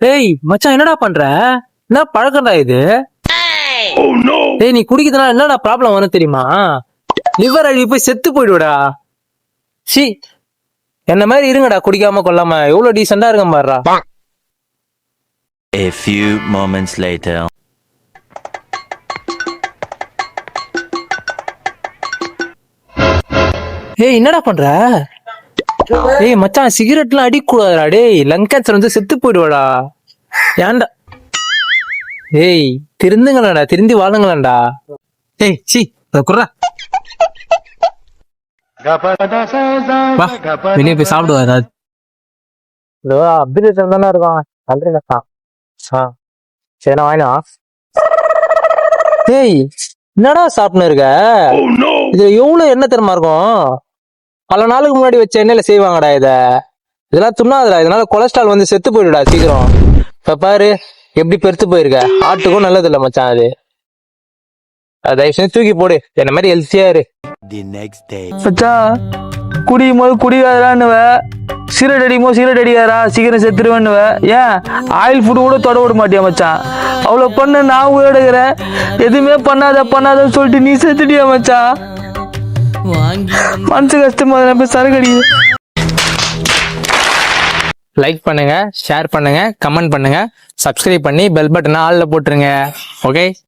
டேய் மச்சான் என்னடா பண்ற? என்ன பழக்கம்டா இது? டேய் நீ குடிக்கிறதுனால என்னடா ப்ராப்ளம் வரும் தெரியுமா? லிவர் அழுகி போய் செத்து போயிடுடா. சி என்ன மாதிரி இருங்கடா, குடிக்காம கொள்ளாம. எவ்வளவு டீசெண்டா இருக்க பாருடா. A few moments later. ஏய் என்னடா பண்ற? ஏய் மச்சான் சிகரெட்லாம் அடிக்க கூடாதுடா. டேய் லங் கேன்சர் வந்து செத்து போயிடுவாடா. ஏன்டா? ஏய் திருந்துங்களா, திருந்தி வாழுங்களாண்டா. ஏய் சி குர்ரா, வா வெளியே போய் சாப்பிடுவா ஏதாவது. அப்துல் தானே இருக்கும். சரி நான் வாங்கினா. ஏய் என்னடா சாப்பிட்டு இருக்க? இது எவ்வளவு எண்ணெய் தெரியுமா இருக்கும்? பல நாளுக்கு முன்னாடி வச்ச எண்ணெயில செய்வாங்கடா இத. இதெல்லாம் துண்ணாதுடா, இதனால கொலஸ்ட்ரால் வந்து செத்து போயிடுடா சீக்கிரம். இப்ப பாரு எப்படி பெருத்து போயிருக்க. ஆட்டுக்கும் நல்லது இல்ல மச்சான் அது. தயவு செஞ்சு தூக்கி போடு, என்ன மாதிரி ஹெல்த்தியா இரு. The next day. மச்சான் குடிக்கும் போது குடிக்காதான்னுவ, சிகரெட் அடிக்கும் போது சிகரெட் அடிக்காரா சீக்கிரம் செத்துருவேன்னுவ. ஏன் ஆயில் ஃபுட்டு கூட தொட விட மாட்டியா மச்சான்? அவ்வளோ பண்ண நான் உயிரோட இருக்கிறேன். எதுவுமே பண்ணாதன்னு சொல்லிட்டு நீ செத்துட்டியா மச்சான்? மனசு கஷ்டமா போய் சரக்கு அடிக்குது. லைக் பண்ணுங்க, ஷேர் பண்ணுங்க, கமெண்ட் பண்ணுங்க, சப்ஸ்கிரைப் பண்ணி பெல் பட்டனை ஆல்ல போட்டுருங்க. ஓகே.